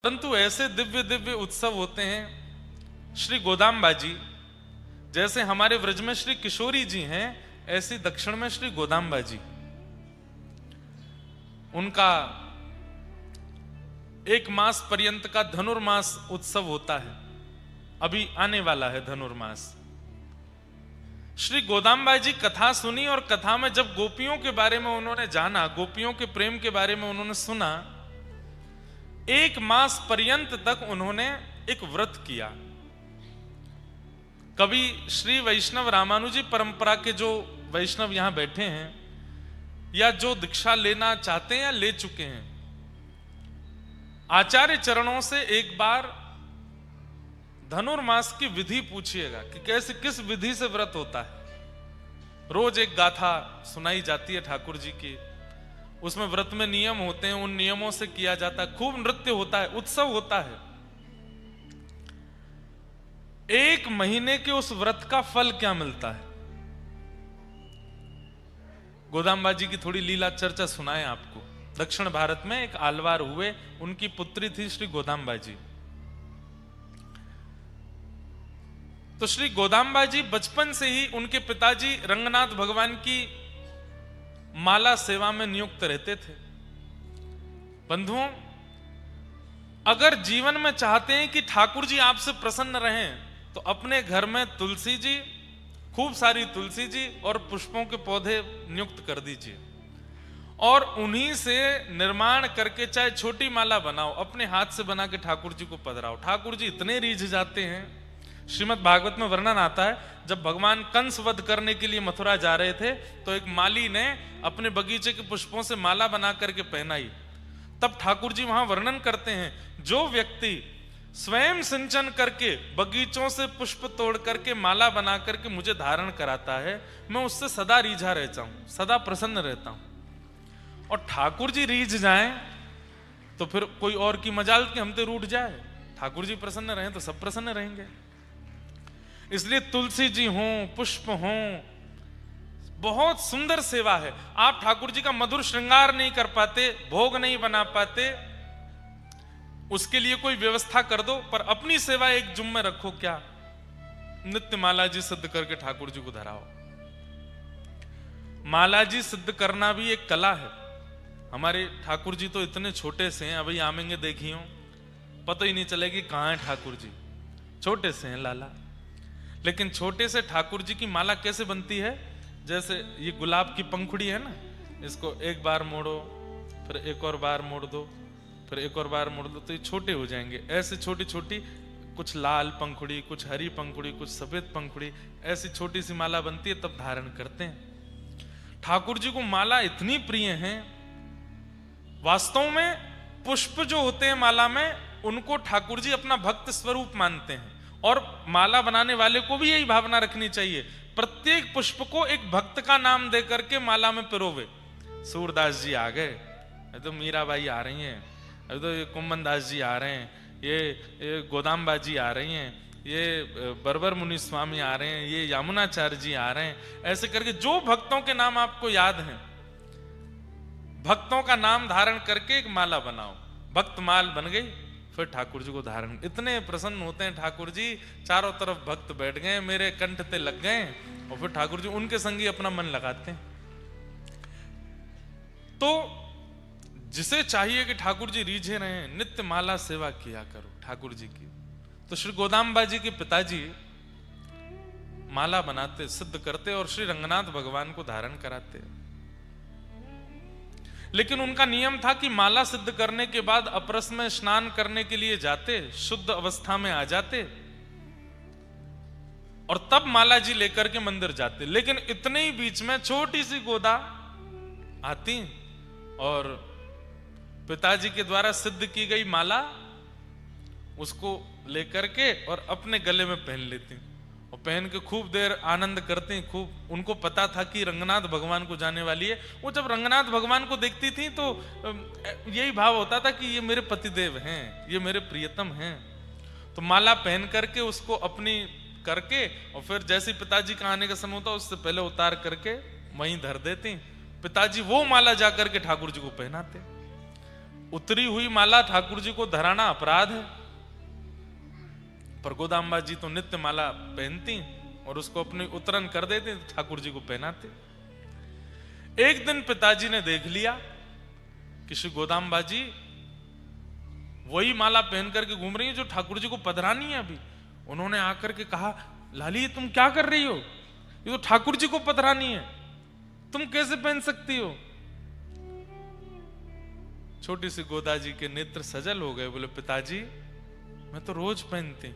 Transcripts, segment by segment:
परंतु ऐसे दिव्य दिव्य उत्सव होते हैं श्री गोदाम्बा जी, जैसे हमारे व्रज में श्री किशोरी जी हैं, ऐसी दक्षिण में श्री गोदाम्बा जी। उनका एक मास पर्यंत का धनुर्मास उत्सव होता है, अभी आने वाला है धनुर्मास। श्री गोदाम्बा जी कथा सुनी और कथा में जब गोपियों के बारे में उन्होंने जाना, गोपियों के प्रेम के बारे में उन्होंने सुना, एक मास पर्यंत तक उन्होंने एक व्रत किया। कभी श्री वैष्णव रामानुजी परंपरा के जो वैष्णव यहां बैठे हैं या जो दीक्षा लेना चाहते हैं या ले चुके हैं, आचार्य चरणों से एक बार धनुर्मास की विधि पूछिएगा कि कैसे किस विधि से व्रत होता है। रोज एक गाथा सुनाई जाती है ठाकुर जी की, उसमें व्रत में नियम होते हैं, उन नियमों से किया जाता है, खूब नृत्य होता है, उत्सव होता है। एक महीने के उस व्रत का फल क्या मिलता है? गोदाम्बा जी की थोड़ी लीला चर्चा सुनाए आपको। दक्षिण भारत में एक आलवार हुए, उनकी पुत्री थी श्री गोदाम्बा जी। तो श्री गोदाम्बा जी बचपन से ही उनके पिताजी रंगनाथ भगवान की माला सेवा में नियुक्त रहते थे। बंधुओं, अगर जीवन में चाहते हैं कि ठाकुर जी आपसे प्रसन्न रहें, तो अपने घर में तुलसी जी, खूब सारी तुलसी जी और पुष्पों के पौधे नियुक्त कर दीजिए और उन्हीं से निर्माण करके चाहे छोटी माला बनाओ, अपने हाथ से बना के ठाकुर जी को पधराओ। ठाकुर जी इतने रीझ जाते हैं। श्रीमद् भागवत में वर्णन आता है, जब भगवान कंस वध करने के लिए मथुरा जा रहे थे तो एक माली ने अपने बगीचे के पुष्पों से माला बना करके पहनाई। तब ठाकुर जी वहां वर्णन करते हैं, जो व्यक्ति स्वयं सिंचन करके बगीचों से पुष्प तोड़ करके माला बना करके मुझे धारण कराता है, मैं उससे सदा रीझा रहता हूं, सदा प्रसन्न रहता हूं। और ठाकुर जी रीझ जाएं तो फिर कोई और की मजाल के हम तो रूठ जाए। ठाकुर जी प्रसन्न रहें तो सब प्रसन्न रहेंगे। इसलिए तुलसी जी हों, पुष्प हों, बहुत सुंदर सेवा है। आप ठाकुर जी का मधुर श्रृंगार नहीं कर पाते, भोग नहीं बना पाते, उसके लिए कोई व्यवस्था कर दो, पर अपनी सेवा एक जुम्मे में रखो। क्या? नित्य माला जी सिद्ध करके ठाकुर जी को धराओ। माला जी सिद्ध करना भी एक कला है। हमारे ठाकुर जी तो इतने छोटे से हैं, अभी आमेंगे देखियो, पता ही नहीं चलेगी कहां है ठाकुर जी। छोटे से हैं लाला, लेकिन छोटे से ठाकुर जी की माला कैसे बनती है? जैसे ये गुलाब की पंखुड़ी है ना, इसको एक बार मोड़ो, फिर एक और बार मोड़ दो, फिर एक और बार मोड़ दो, तो ये छोटे हो जाएंगे। ऐसे छोटी छोटी, कुछ लाल पंखुड़ी, कुछ हरी पंखुड़ी, कुछ सफेद पंखुड़ी, ऐसी छोटी सी माला बनती है, तब धारण करते हैं। ठाकुर जी को माला इतनी प्रिय है। वास्तव में पुष्प जो होते हैं माला में, उनको ठाकुर जी अपना भक्त स्वरूप मानते हैं। और माला बनाने वाले को भी यही भावना रखनी चाहिए, प्रत्येक पुष्प को एक भक्त का नाम दे करके माला में पिरोवे। सूरदास जी आ गए, अभी तो मीराबाई आ रही हैं, अभी तो ये कुम्मन दास जी आ रहे हैं, ये गोदाम्बा जी आ रही हैं, ये बरबर मुनि स्वामी आ रहे हैं, ये यमुनाचार्य जी आ रहे हैं। ऐसे करके जो भक्तों के नाम आपको याद हैं, भक्तों का नाम धारण करके एक माला बनाओ। भक्त माल बन गई, फिर ठाकुर जी को धारण। इतने प्रसन्न होते हैं ठाकुर जी, चारों तरफ भक्त बैठ गए, मेरे कंठ पे लग गए, और फिर ठाकुर जी उनके संगी अपना मन लगाते हैं। तो जिसे चाहिए कि ठाकुर जी रीझे रहे, नित्य माला सेवा किया करो ठाकुर जी की। तो श्री गोदाम्बा जी के पिताजी माला बनाते, सिद्ध करते और श्री रंगनाथ भगवान को धारण कराते। लेकिन उनका नियम था कि माला सिद्ध करने के बाद अपरस में स्नान करने के लिए जाते, शुद्ध अवस्था में आ जाते और तब माला जी लेकर के मंदिर जाते। लेकिन इतने ही बीच में छोटी सी गोदा आती और पिताजी के द्वारा सिद्ध की गई माला उसको लेकर के और अपने गले में पहन लेती और पहन के खूब देर आनंद करते हैं। खूब उनको पता था कि रंगनाथ भगवान को जाने वाली है। वो जब रंगनाथ भगवान को देखती थी तो यही भाव होता था कि ये मेरे पतिदेव हैं, ये मेरे प्रियतम हैं। तो माला पहन करके उसको अपनी करके और फिर जैसे पिताजी का आने का समय होता उससे पहले उतार करके वहीं धर देती। पिताजी वो माला जाकर के ठाकुर जी को पहनाते। उतरी हुई माला ठाकुर जी को धराना अपराध है, पर गोदाम्बा जी तो नित्य माला पहनती और उसको अपनी उतरन कर देते, ठाकुर जी को पहनाते। एक दिन पिताजी ने देख लिया कि श्री गोदाम्बा जी वही माला पहन करके घूम रही है जो ठाकुर जी को पधरानी है अभी। उन्होंने आकर के कहा, लाली तुम क्या कर रही हो, ये तो ठाकुर जी को पधरानी है, तुम कैसे पहन सकती हो। छोटी सी गोदा जी के नेत्र सजल हो गए, बोले पिताजी मैं तो रोज पहनती,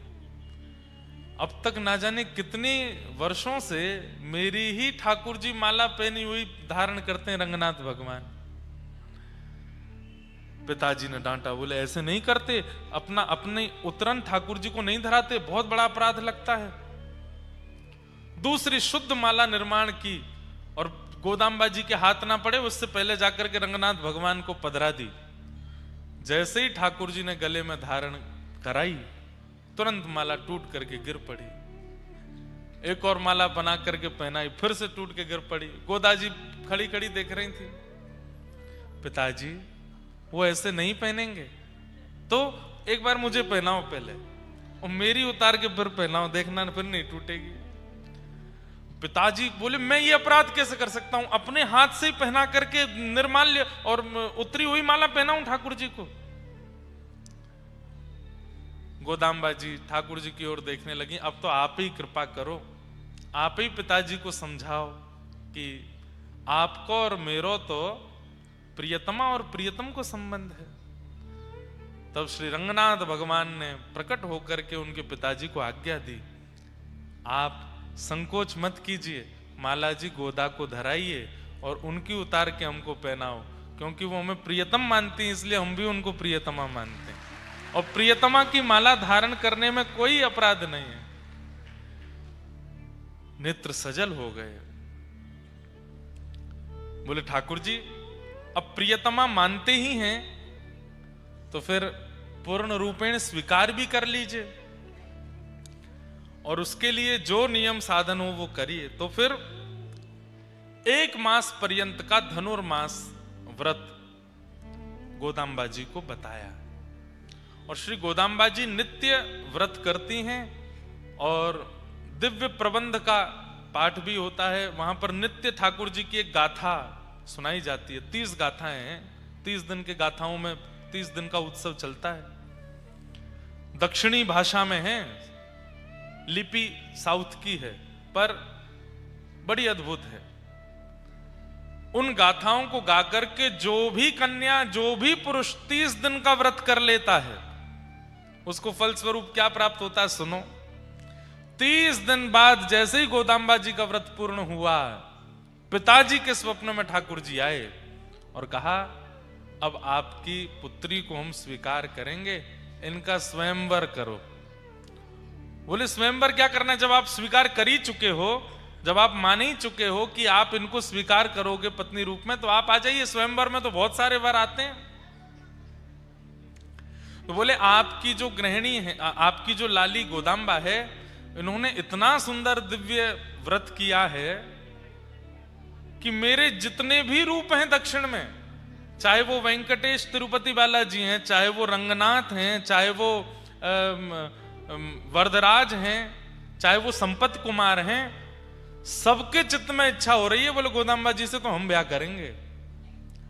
अब तक ना जाने कितने वर्षों से मेरी ही ठाकुर जी माला पहनी हुई धारण करते हैं रंगनाथ भगवान। पिताजी ने डांटा, बोले ऐसे नहीं करते, अपने उतरन ठाकुर जी को नहीं धराते, बहुत बड़ा अपराध लगता है। दूसरी शुद्ध माला निर्माण की और गोदाम्बा जी के हाथ ना पड़े उससे पहले जाकर के रंगनाथ भगवान को पधरा दी। जैसे ही ठाकुर जी ने गले में धारण कराई, तुरंत माला टूट करके गिर पड़ी। एक और माला बना करके पहनाई, फिर से टूट के गिर पड़ी। गोदा जी खड़ी खड़ी देख रही थी। पिताजी वो ऐसे नहीं पहनेंगे, तो एक बार मुझे पहनाओ पहले और मेरी उतार के फिर पहनाओ, देखना फिर नहीं टूटेगी। पिताजी बोले मैं ये अपराध कैसे कर सकता हूं, अपने हाथ से ही पहना करके निर्माल्य और उतरी हुई माला पहनाऊं ठाकुर जी को। गोदाम्बा जी ठाकुर जी की ओर देखने लगी, अब तो आप ही कृपा करो, आप ही पिताजी को समझाओ कि आपको और मेरो तो प्रियतमा और प्रियतम को संबंध है। तब श्री रंगनाथ भगवान ने प्रकट होकर के उनके पिताजी को आज्ञा दी, आप संकोच मत कीजिए, माला जी गोदा को धराइए और उनकी उतार के हमको पहनाओ, क्योंकि वो हमें प्रियतम मानती हैं, इसलिए हम भी उनको प्रियतमा मानते हैं। और प्रियतमा की माला धारण करने में कोई अपराध नहीं है। नेत्र सजल हो गए, बोले ठाकुर जी अब प्रियतमा मानते ही हैं तो फिर पूर्ण रूपेण स्वीकार भी कर लीजिए और उसके लिए जो नियम साधन हो वो करिए। तो फिर 1 मास पर्यंत का धनुर्मास व्रत गोदाम्बा जी को बताया और श्री गोदाम्बा जी नित्य व्रत करती हैं और दिव्य प्रबंध का पाठ भी होता है। वहां पर नित्य ठाकुर जी की एक गाथा सुनाई जाती है। 30 गाथाएं हैं, 30 दिन के गाथाओं में 30 दिन का उत्सव चलता है। दक्षिणी भाषा में है, लिपि साउथ की है, पर बड़ी अद्भुत है। उन गाथाओं को गाकर के जो भी कन्या, जो भी पुरुष 30 दिन का व्रत कर लेता है उसको फलस्वरूप क्या प्राप्त होता है सुनो। 30 दिन बाद जैसे ही गोदाम्बा जी का व्रत पूर्ण हुआ, पिताजी के स्वप्न में ठाकुर जी आए और कहा अब आपकी पुत्री को हम स्वीकार करेंगे, इनका स्वयंवर करो। बोले स्वयंवर क्या करना है, जब आप स्वीकार कर ही चुके हो, जब आप मान ही चुके हो कि आप इनको स्वीकार करोगे पत्नी रूप में, तो आप आ जाइए स्वयंवर में, तो बहुत सारे वर आते हैं। तो बोले आपकी जो गृहिणी है, आपकी जो लाली गोदाम्बा है, इन्होंने इतना सुंदर दिव्य व्रत किया है कि मेरे जितने भी रूप हैं दक्षिण में, चाहे वो वेंकटेश तिरुपति बालाजी हैं, चाहे वो रंगनाथ हैं, चाहे वो वरदराज हैं, चाहे वो संपत कुमार हैं, सबके चित्त में इच्छा हो रही है बोले गोदाम्बा जी से तो हम ब्याह करेंगे।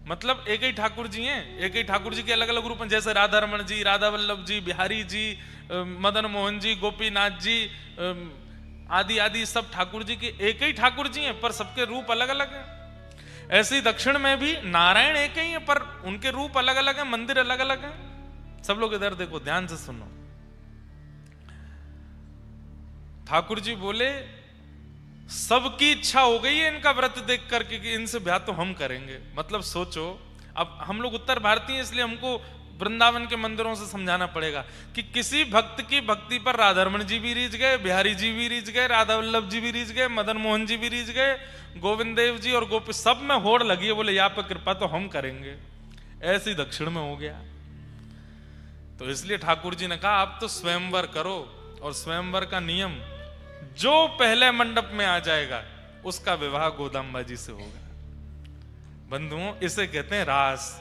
मतलब एक ही ठाकुर जी हैं, एक ही ठाकुर जी के अलग अलग रूप हैं, जैसे राधा रमण जी, राधा वल्लभ जी, बिहारी जी, मदन मोहन जी, गोपीनाथ जी आदि आदि सब ठाकुर जी के एक ही ठाकुर जी हैं, पर सबके रूप अलग अलग हैं। ऐसे ही दक्षिण में भी नारायण एक ही है, पर उनके रूप अलग अलग हैं, मंदिर अलग अलग हैं। सब लोग इधर देखो, ध्यान से सुनो। ठाकुर जी बोले सबकी इच्छा हो गई है इनका व्रत देख करके कि इनसे ब्याह तो हम करेंगे। मतलब सोचो, अब हम लोग उत्तर भारतीय इसलिए हमको वृंदावन के मंदिरों से समझाना पड़ेगा कि किसी भक्त की भक्ति पर राधारमण जी भी रीझ गए, बिहारी जी भी रीझ गए, राधा वल्लभ जी भी रीझ गए, मदन मोहन जी भी रीझ गए, गोविंद देव जी और गोपी, सब में होड़ लगी है, बोले यहाँ पे कृपा तो हम करेंगे। ऐसे ही दक्षिण में हो गया। तो इसलिए ठाकुर जी ने कहा आप तो स्वयंवर करो, और स्वयंवर का नियम जो पहले मंडप में आ जाएगा उसका विवाह गोदाम्बा जी से होगा। बंधुओं, इसे कहते हैं रास।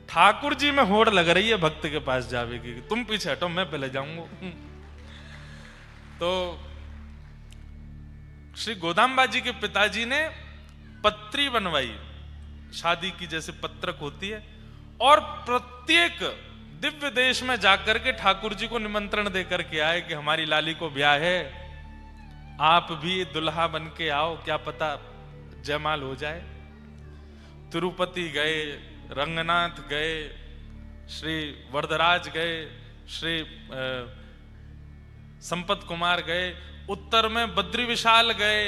ठाकुर जी में होड़ लग रही है भक्त के पास जावे की, तुम पीछे हटो मैं पहले जाऊंगा। तो श्री गोदाम्बा जी के पिताजी ने पत्री बनवाई, शादी की जैसे पत्रक होती है, और प्रत्येक दिव्य देश में जाकर के ठाकुर जी को निमंत्रण देकर के आए कि हमारी लाली को ब्याह है, आप भी दुल्हा बन के आओ, क्या पता जयमाल हो जाए। तिरुपति गए, रंगनाथ गए, श्री वरदराज गए, श्री संपत कुमार गए, उत्तर में बद्री विशाल गए,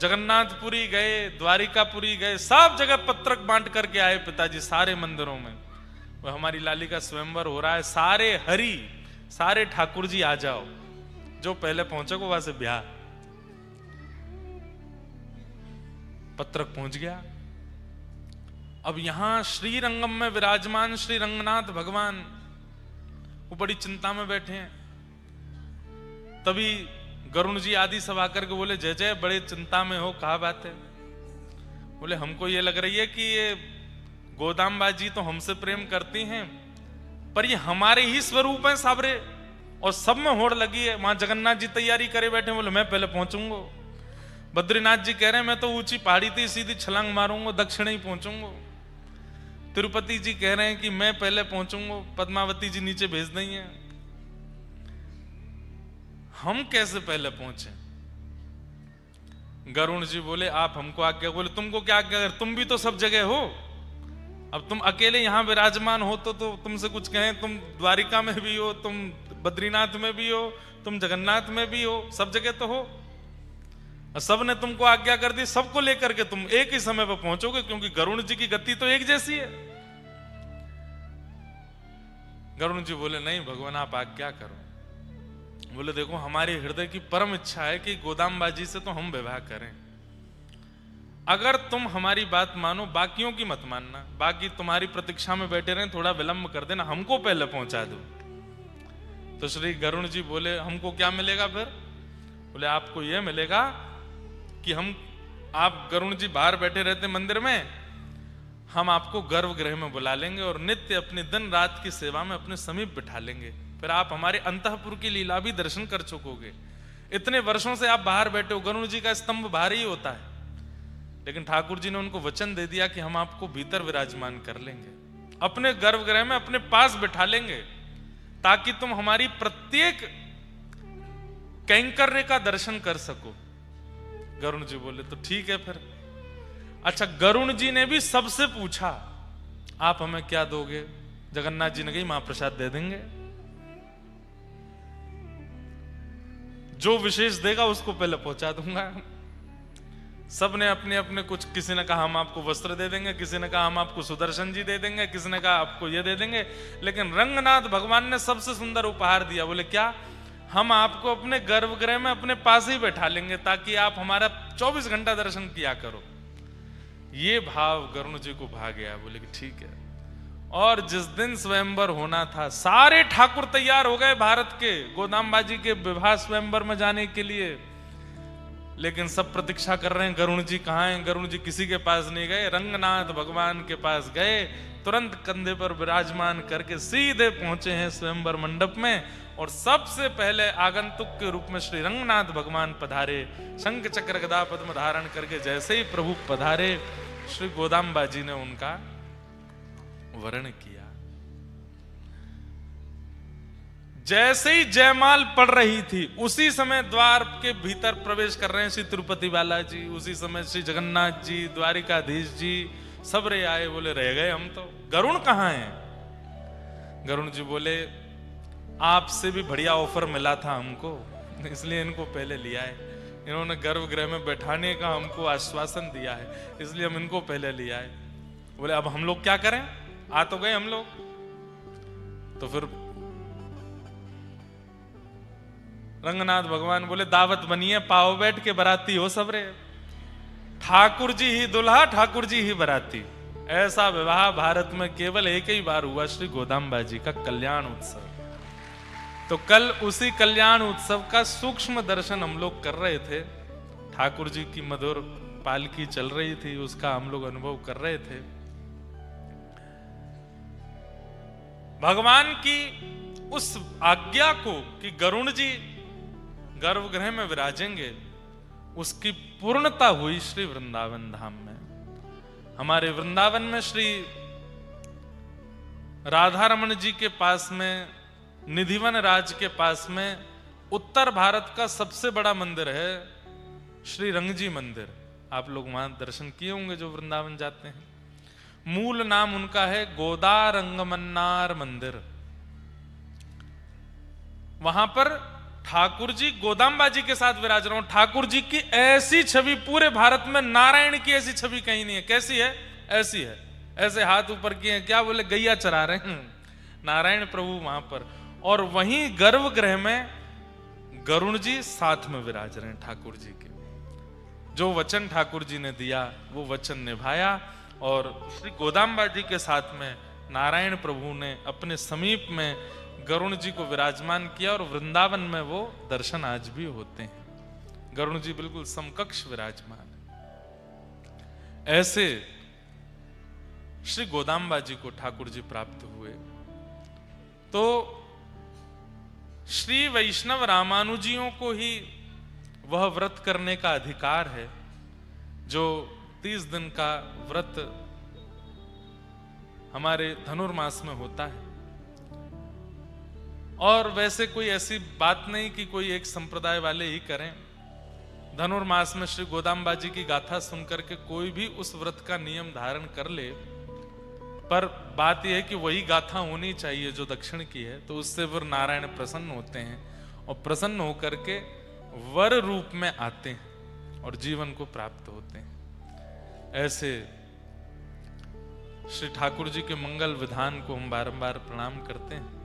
जगन्नाथपुरी गए, द्वारिकापुरी गए, सब जगह पत्रक बांट करके आए पिताजी सारे मंदिरों में। वो हमारी लाली का स्वयंवर हो रहा है, सारे हरि, सारे ठाकुर जी आ जाओ, जो पहले पहुंचे को वहां से ब्याह। पत्रक पहुंच गया। अब यहां श्रीरंगम में विराजमान श्री रंगनाथ भगवान वो बड़ी चिंता में बैठे हैं। तभी गरुण जी आदि सब आकर के बोले, जय जय, बड़े चिंता में हो, कहा बात है? बोले हमको ये लग रही है कि ये गोदाम्बा जी तो हमसे प्रेम करती हैं, पर ये हमारे ही स्वरूप हैं साबरे, और सब में होड़ लगी है। वहां जगन्नाथ जी तैयारी करे बैठे, बोले मैं पहले पहुंचूंगा। बद्रीनाथ जी कह रहे हैं मैं तो ऊंची पहाड़ी थी, सीधी छलांग मारूंगा, दक्षिण ही पहुंचूंगा। तिरुपति जी कह रहे हैं कि मैं पहले पहुंचूंगा, पद्मावती जी नीचे भेज देंगे। हम कैसे पहले पहुंचे? गरुण जी बोले आप हमको आज्ञा। बोले तुमको क्या आज्ञा? तुम भी तो सब जगह हो, अब तुम अकेले यहां विराजमान हो तो तुमसे कुछ कहें? तुम द्वारिका में भी हो, तुम बद्रीनाथ में भी हो, तुम जगन्नाथ में भी हो, सब जगह तो हो। सब ने तुमको आज्ञा कर दी, सबको लेकर के तुम एक ही समय पर पहुंचोगे, क्योंकि गरुण जी की गति तो एक जैसी है। गरुण जी बोले नहीं भगवान आप आज्ञा करो। बोले देखो हमारी हृदय की परम इच्छा है कि गोदाम्बा जी से तो हम विवाह करें, अगर तुम हमारी बात मानो, बाकियों की मत मानना, बाकी तुम्हारी प्रतीक्षा में बैठे रहें, थोड़ा विलंब कर देना, हमको पहले पहुंचा दो। तो श्री गरुण जी बोले हमको क्या मिलेगा फिर? बोले आपको यह मिलेगा कि आप गरुण जी बाहर बैठे रहते मंदिर में, हम आपको गर्भगृह में बुला लेंगे और नित्य अपनी दिन रात की सेवा में अपने समीप बिठा लेंगे, फिर आप हमारे अंतःपुर की लीला भी दर्शन कर चुकोगे। इतने वर्षों से आप बाहर बैठे हो, गरुण जी का स्तंभ बाहर ही होता है, लेकिन ठाकुर जी ने उनको वचन दे दिया कि हम आपको भीतर विराजमान कर लेंगे, अपने गर्भगृह में अपने पास बिठा लेंगे, ताकि तुम हमारी प्रत्येक कैंकर्य का दर्शन कर सको। गरुण जी बोले तो ठीक है फिर। अच्छा, गरुण जी ने भी सबसे पूछा आप हमें क्या दोगे? जगन्नाथ जी ने कही महाप्रसाद दे देंगे, जो विशेष देगा उसको पहले पहुंचा दूंगा। सब ने अपने अपने कुछ, किसी ने कहा हम आपको वस्त्र दे देंगे, किसी ने कहा हम आपको सुदर्शन जी दे देंगे, किसी ने कहा आपको ये दे देंगे, लेकिन रंगनाथ भगवान ने सबसे सुंदर उपहार दिया। बोले क्या? हम आपको अपने गर्भगृह में अपने पास ही बैठा लेंगे, ताकि आप हमारा 24 घंटा दर्शन किया करो। ये भाव गरुण जी को भा गया। बोले कि ठीक है। और जिस दिन स्वयंवर होना था, सारे ठाकुर तैयार हो गए भारत के गोदाम्बा जी के विवाह स्वयंवर में जाने के लिए, लेकिन सब प्रतीक्षा कर रहे हैं गरुण जी कहाँ हैं। गरुण जी किसी के पास नहीं गए, रंगनाथ भगवान के पास गए, तुरंत कंधे पर विराजमान करके सीधे पहुंचे हैं स्वयंवर मंडप में, और सबसे पहले आगंतुक के रूप में श्री रंगनाथ भगवान पधारे, शंख चक्र गदा पद्म धारण करके। जैसे ही प्रभु पधारे, श्री गोदाम्बा जी ने उनका वरण किया। जैसे ही जयमाल पड़ रही थी, उसी समय द्वार के भीतर प्रवेश कर रहे हैं श्री तिरुपति बालाजी, उसी समय श्री जगन्नाथ जी, द्वारिकाधीश जी सब रे आए। बोले रह गए हम तो, गरुण कहाँ हैं? गरुण जी बोले आपसे भी बढ़िया ऑफर मिला था हमको, इसलिए इनको पहले लिया है। इन्होंने गर्भगृह में बैठाने का हमको आश्वासन दिया है, इसलिए हम इनको पहले लिया है। बोले अब हम लोग क्या करें? आ तो गए हम लोग, तो फिर रंगनाथ भगवान बोले दावत बनिए, पाओ बैठ के बराती हो सबरे, ठाकुर जी ही दुल्हा, ठाकुर जी ही बराती। ऐसा विवाह भारत में केवल एक ही बार हुआ, श्री गोदाम्बा जी का कल्याण उत्सव। तो कल उसी कल्याण उत्सव का सूक्ष्म दर्शन हम लोग कर रहे थे। ठाकुर जी की मधुर पालकी चल रही थी, उसका हम लोग अनुभव कर रहे थे। भगवान की उस आज्ञा को कि गरुण जी गर्भगृह में विराजेंगे, उसकी पूर्णता हुई श्री वृंदावन धाम में। हमारे वृंदावन में श्री राधा रमन जी के पास में, निधिवन राज के पास में उत्तर भारत का सबसे बड़ा मंदिर है श्री रंगजी मंदिर। आप लोग वहां दर्शन किए होंगे जो वृंदावन जाते हैं। मूल नाम उनका है गोदा रंगमन्नार मंदिर। वहां पर ठाकुर जी गोदाम्बा जी के साथ विराज रहे। ठाकुर जी की ऐसी छवि पूरे भारत में, नारायण की ऐसी छवि कहीं नहीं है। कैसी है? ऐसी है, ऐसे हाथ ऊपर किए, क्या बोले, गैया चरा रहे हैं नारायण प्रभु वहां पर। और वहीं गर्भगृह में गरुण जी साथ में विराज रहे हैं ठाकुर जी के। जो वचन ठाकुर जी ने दिया वो वचन निभाया, और श्री गोदाम्बा जी के साथ में नारायण प्रभु ने अपने समीप में गरुण जी को विराजमान किया, और वृंदावन में वो दर्शन आज भी होते हैं। गरुण जी बिल्कुल समकक्ष विराजमान है। ऐसे श्री गोदाम्बा जी को ठाकुर जी प्राप्त हुए। तो श्री वैष्णव रामानुजियों को ही वह व्रत करने का अधिकार है जो 30 दिन का व्रत हमारे धनुर्मास में होता है। और वैसे कोई ऐसी बात नहीं कि कोई एक संप्रदाय वाले ही करें। धनुर्मास में श्री गोदाम्बा जी की गाथा सुनकर के कोई भी उस व्रत का नियम धारण कर ले, पर बात यह है कि वही गाथा होनी चाहिए जो दक्षिण की है, तो उससे वर नारायण प्रसन्न होते हैं और प्रसन्न होकर के वर रूप में आते हैं और जीवन को प्राप्त होते हैं। ऐसे श्री ठाकुर जी के मंगल विधान को हम बारंबार प्रणाम करते हैं।